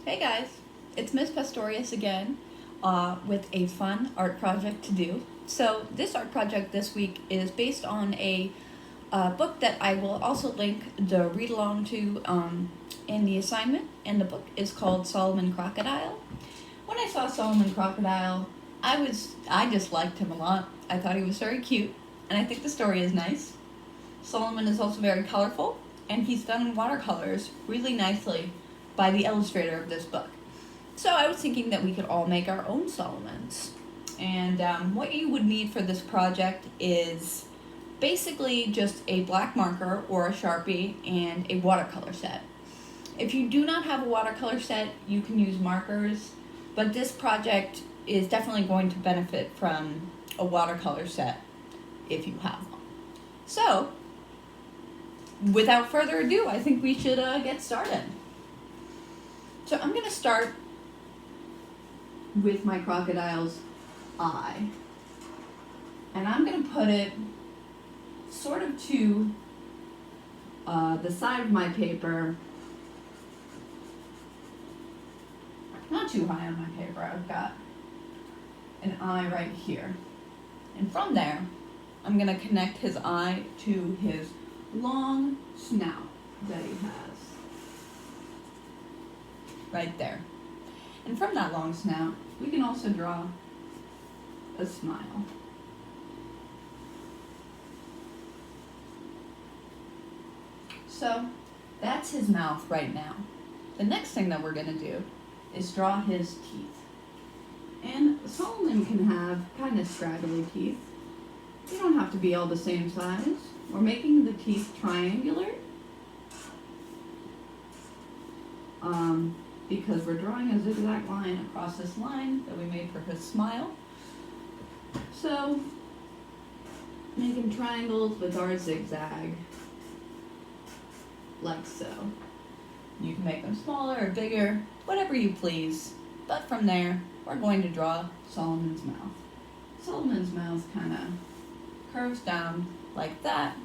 Hey guys, it's Miss Pastorius again with a fun art project to do. So this art project this week is based on a book that I will also link the read along to in the assignment, and the book is called Solomon Crocodile. When I saw Solomon Crocodile, I just liked him a lot. I thought he was very cute, and I think the story is nice. Solomon is also very colorful, and he's done in watercolors really nicely by the illustrator of this book. So I was thinking that we could all make our own Solomons. And what you would need for this project is basically just a black marker or a Sharpie and a watercolor set. If you do not have a watercolor set, you can use markers, but this project is definitely going to benefit from a watercolor set if you have one. So, without further ado, I think we should get started. So I'm going to start with my crocodile's eye. And I'm going to put it sort of to the side of my paper. Not too high on my paper. I've got an eye right here. And from there, I'm going to connect his eye to his long snout that he has. Right there. And from that long snout, we can also draw a smile. So that's his mouth right now. The next thing that we're going to do is draw his teeth. And Solomon can have kind of scraggly teeth. They don't have to be all the same size. We're making the teeth triangular. Because we're drawing a zigzag line across this line that we made for his smile. So, making triangles with our zigzag, like so. You can make them smaller or bigger, whatever you please. But from there, we're going to draw Solomon's mouth. Solomon's mouth kind of curves down like that.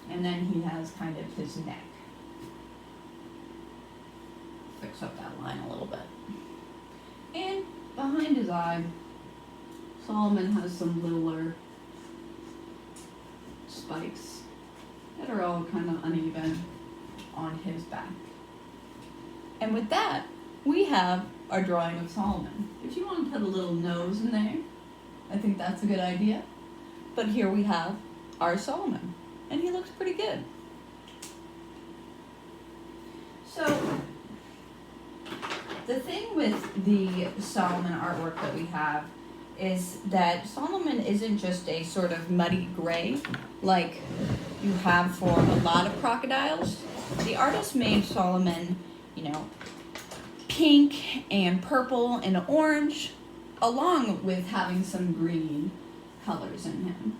And then he has kind of his neck. Fix up that line a little bit. And behind his eye, Solomon has some littler spikes that are all kind of uneven on his back. And with that, we have our drawing of Solomon. If you want to put a little nose in there, I think that's a good idea. But here we have our Solomon, and he looks pretty good. So, the thing with the Solomon artwork that we have is that Solomon isn't just a sort of muddy gray like you have for a lot of crocodiles. The artist made Solomon, pink and purple and orange, along with having some green colors in him.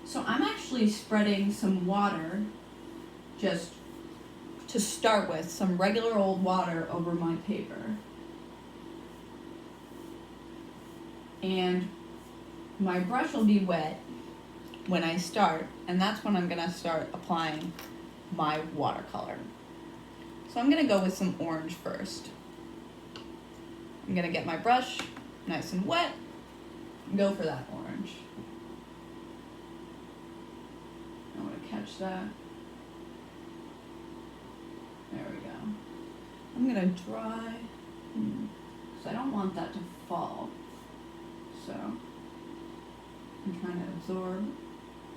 So I'm actually spreading some water, just to start with, some regular old water over my paper. And my brush will be wet when I start, and that's when I'm going to start applying my watercolor. So I'm going to go with some orange first. I'm going to get my brush nice and wet and go for that orange. I want to catch that. There we go. I'm going to dry, because I don't want that to fall. So I'm trying to absorb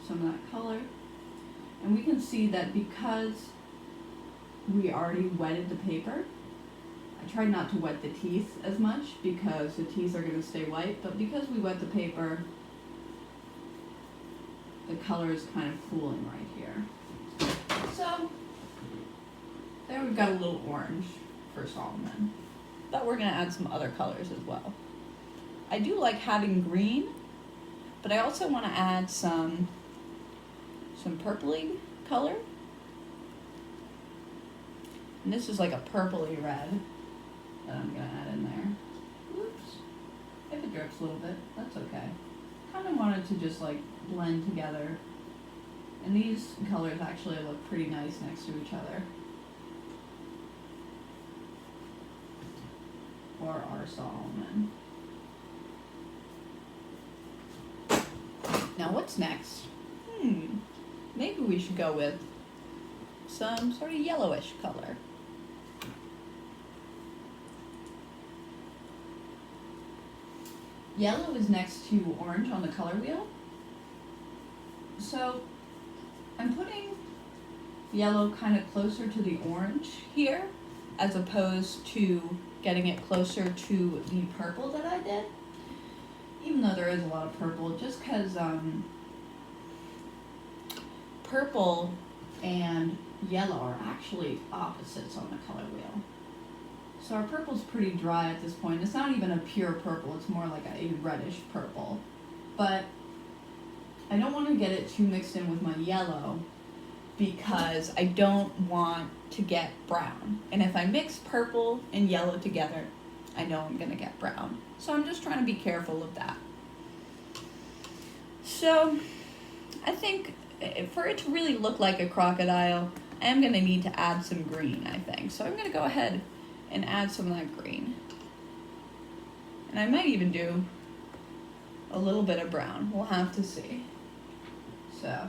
some of that color. And we can see that because we already wetted the paper, I tried not to wet the teeth as much because the teeth are going to stay white, but because we wet the paper, the color is kind of cooling right here. So, there we've got a little orange for Solomon, but we're going to add some other colors as well. I do like having green, but I also want to add some purpley color. And this is like a purpley red that I'm going to add in there. Oops. If it drips a little bit, that's okay. Kind of wanted to just like blend together. And these colors actually look pretty nice next to each other. for our Solomon. Now what's next? Maybe we should go with some sort of yellowish color. Yellow is next to orange on the color wheel. So I'm putting yellow kind of closer to the orange here, as opposed to getting it closer to the purple that I did. Even though there is a lot of purple, just because purple and yellow are actually opposites on the color wheel. So our purple's pretty dry at this point. It's not even a pure purple, it's more like a reddish purple. But I don't want to get it too mixed in with my yellow because I don't want to get brown. And if I mix purple and yellow together, I know I'm going to get brown. So I'm just trying to be careful of that. So I think for it to really look like a crocodile, I am going to need to add some green, I think. So I'm going to go ahead and add some of that green. And I might even do a little bit of brown. We'll have to see. So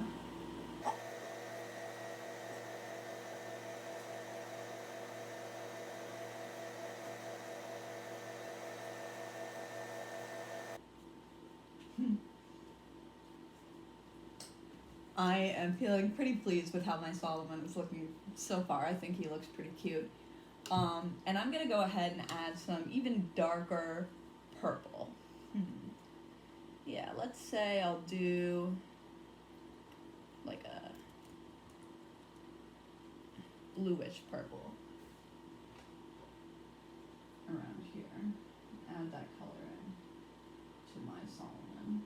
I am feeling pretty pleased with how my Solomon is looking so far. I think he looks pretty cute. And I'm going to go ahead and add some even darker purple. Yeah, let's say I'll do like a bluish purple around here. Add that color in to my Solomon.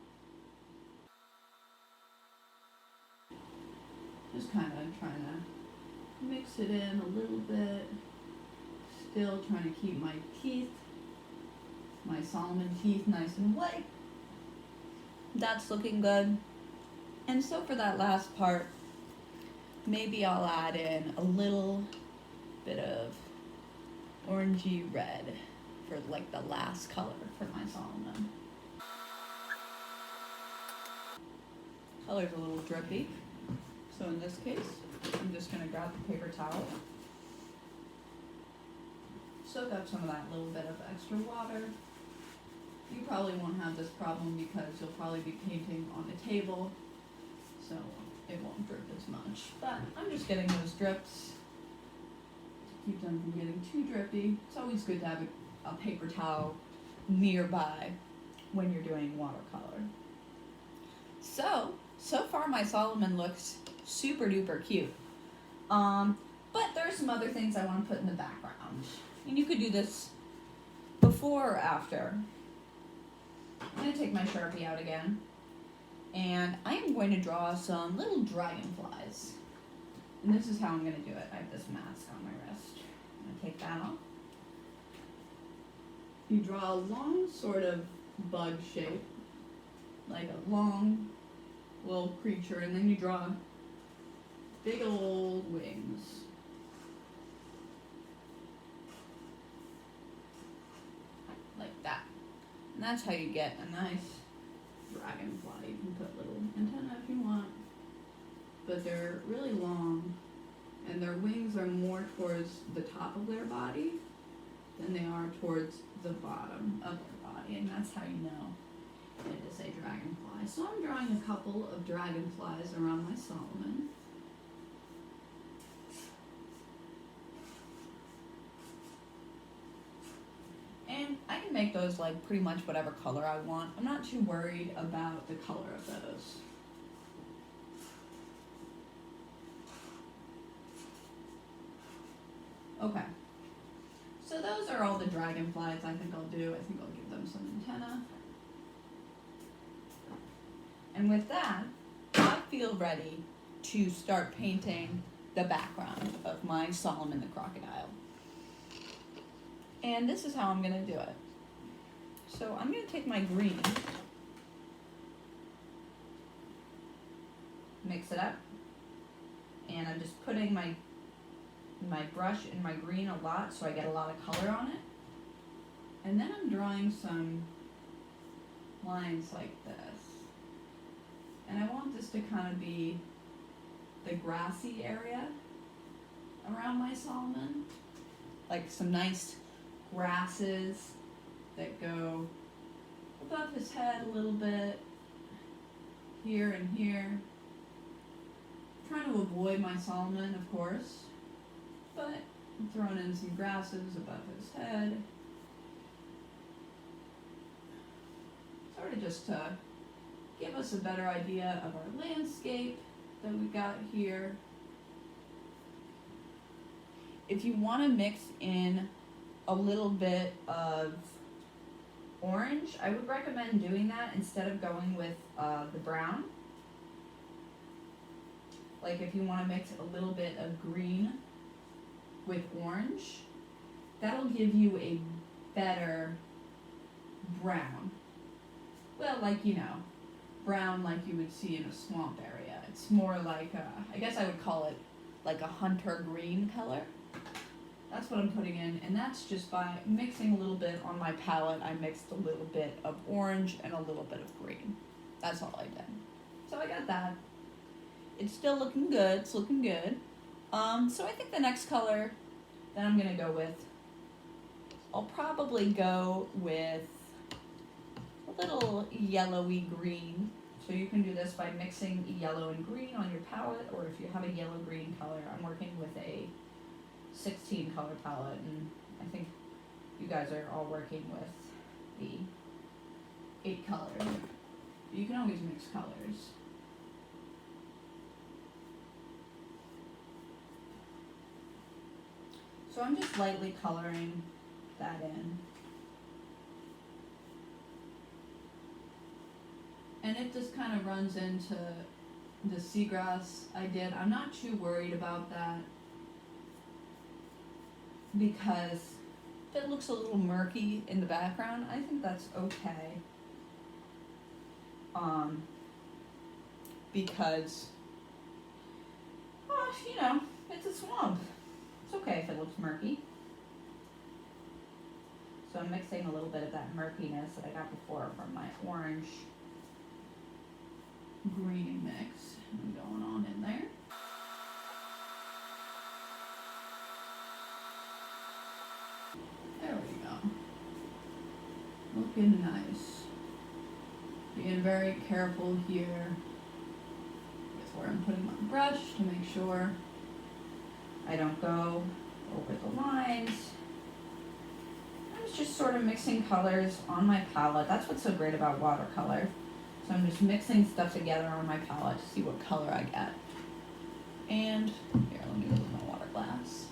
Just kind of trying to mix it in a little bit. Still trying to keep my teeth, my Solomon teeth, nice and white. That's looking good. And so for that last part, maybe I'll add in a little bit of orangey red for like the last color for my Solomon. Color's a little drippy. So in this case, I'm just going to grab the paper towel, soak up some of that little bit of extra water. You probably won't have this problem because you'll probably be painting on the table, so it won't drip as much. But I'm just getting those drips to keep them from getting too drippy. It's always good to have a paper towel nearby when you're doing watercolor. So far my Solomon looks super duper cute. But there's some other things I want to put in the background. And you could do this before or after. I'm going to take my Sharpie out again. And I am going to draw some little dragonflies. And this is how I'm going to do it. I have this mask on my wrist. I'm going to take that off. You draw a long sort of bug shape, like a long little creature, and then you draw big old wings. Like that. And that's how you get a nice dragonfly. You can put little antenna if you want, but they're really long, and their wings are more towards the top of their body than they are towards the bottom of their body, and that's how you know it is a dragonfly. So I'm drawing a couple of dragonflies around my Solomon. And I can make those like pretty much whatever color I want. I'm not too worried about the color of those. Okay. So those are all the dragonflies I think I'll do. I think I'll give them some antenna. And with that, I feel ready to start painting the background of my Solomon the crocodile. And this is how I'm going to do it. So I'm going to take my green, mix it up, and I'm just putting my brush in my green a lot so I get a lot of color on it. And then I'm drawing some lines like this. And I want this to kind of be the grassy area around my Solomon. Like some nice grasses that go above his head a little bit, here and here. I'm trying to avoid my Solomon, of course, but I'm throwing in some grasses above his head. Sort of just to give us a better idea of our landscape that we got here. If you want to mix in a little bit of orange, I would recommend doing that instead of going with the brown. Like if you want to mix a little bit of green with orange, that'll give you a better brown. Well, like, you know, brown like you would see in a swamp area. It's more like, I guess I would call it like a hunter green color. That's what I'm putting in, and that's just by mixing a little bit on my palette. I mixed a little bit of orange and a little bit of green. That's all I did. So I got that. It's still looking good. It's looking good. So I think the next color that I'm gonna go with, I'll probably go with a little yellowy green. So you can do this by mixing yellow and green on your palette, or if you have a yellow-green color, I'm working with a 16 color palette, and I think you guys are all working with the 8 colors. You can always mix colors. So I'm just lightly coloring that in. And it just kind of runs into the seagrass I did. I'm not too worried about that, because if it looks a little murky in the background, I think that's okay. Because, you know, it's a swamp. It's okay if it looks murky. So I'm mixing a little bit of that murkiness that I got before from my orange green mix. I'm going on in there. There we go. Looking nice. Being very careful here with where I'm putting my brush to make sure I don't go over the lines. I was just sort of mixing colors on my palette. That's what's so great about watercolor. So I'm just mixing stuff together on my palette to see what color I get. And here, let me move my water glass.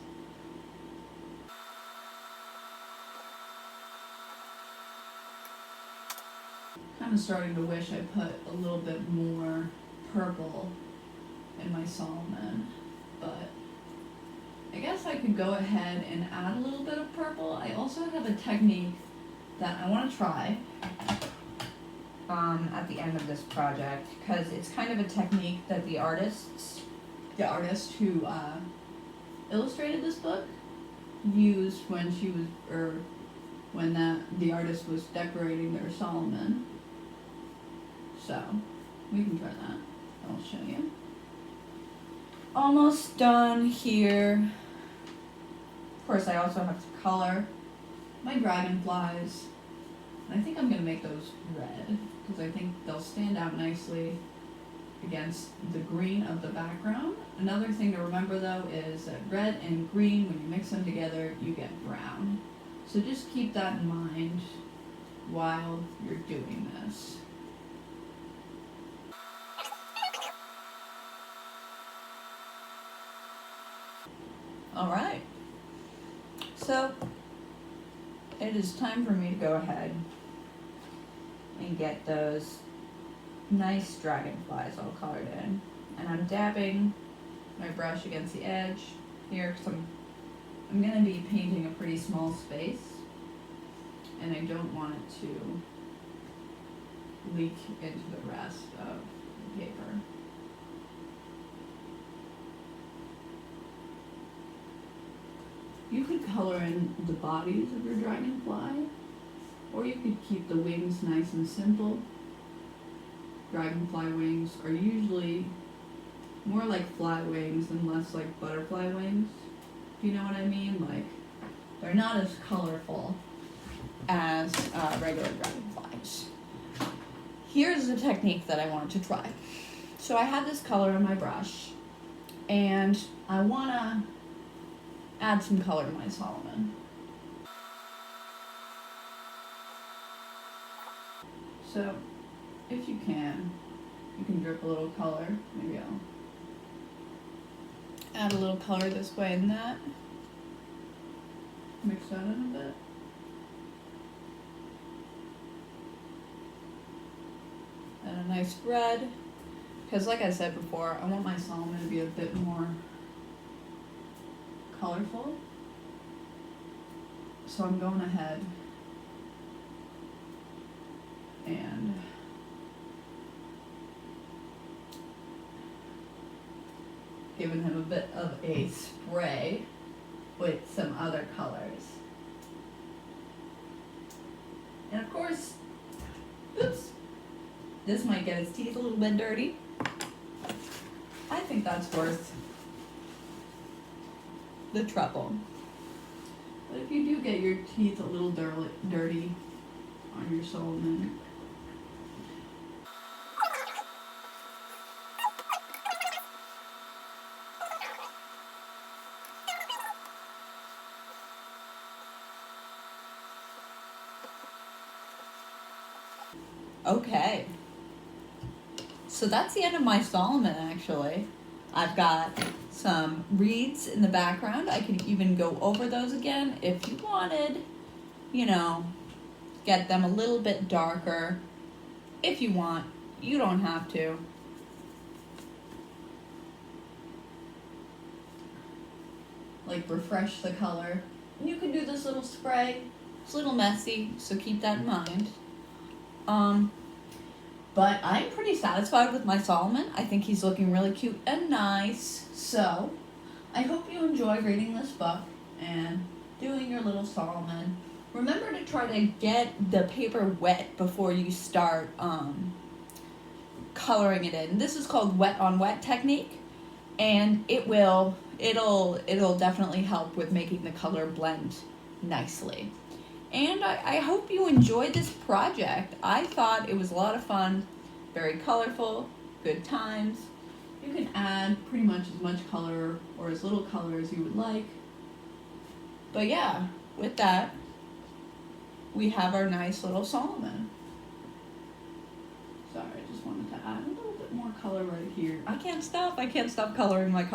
Kind of starting to wish I put a little bit more purple in my Solomon, but I guess I could go ahead and add a little bit of purple. I also have a technique that I want to try at the end of this project, because it's kind of a technique that the artist who illustrated this book used when she was, or when the artist was decorating their Solomon. So we can try that. I'll show you. Almost done here. Of course, I also have to color my dragonflies. And I think I'm going to make those red, because I think they'll stand out nicely against the green of the background. Another thing to remember though is that red and green, when you mix them together, you get brown. So just keep that in mind while you're doing this. Alright, so it is time for me to go ahead and get those nice dragonflies all colored in. And I'm dabbing my brush against the edge here, because I'm going to be painting a pretty small space, and I don't want it to leak into the rest of the paper. You could color in the bodies of your dragonfly Or you could keep the wings nice and simple. Dragonfly wings are usually more like fly wings and less like butterfly wings. Do you know what I mean? Like, they're not as colorful as regular dragonflies. Here's the technique that I wanted to try. So I have this color in my brush, and I want to add some color to my Solomon. So, if you can drip a little color. Maybe I'll add a little color this way and that. Mix that in a bit. And a nice red. Because like I said before, I want my Solomon to be a bit more colorful. So I'm going ahead and giving him a bit of a spray with some other colors. And of course, oops, this might get his teeth a little bit dirty. I think that's worth the trouble. But if you do get your teeth a little dirty on your Solomon, okay. So that's the end of my Solomon, actually. I've got some reeds in the background. I could even go over those again if you wanted, you know, get them a little bit darker. If you want, you don't have to. Like, refresh the color. You can do this little spray. It's a little messy, so keep that in mind. But I'm pretty satisfied with my Solomon. I think he's looking really cute and nice. So, I hope you enjoy reading this book and doing your little Solomon. Remember to try to get the paper wet before you start coloring it in. This is called wet on wet technique, and it'll definitely help with making the color blend nicely. And I hope you enjoyed this project. I thought it was a lot of fun, very colorful, good times. You can add pretty much as much color or as little color as you would like. But yeah, with that, we have our nice little Solomon. Sorry, I just wanted to add a little bit more color right here. I can't stop coloring my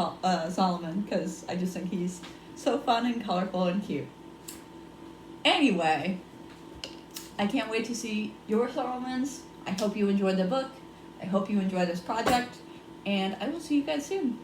Solomon because I just think he's so fun and colorful and cute. Anyway, I can't wait to see your Solomons. I hope you enjoyed the book. I hope you enjoy this project. And I will see you guys soon.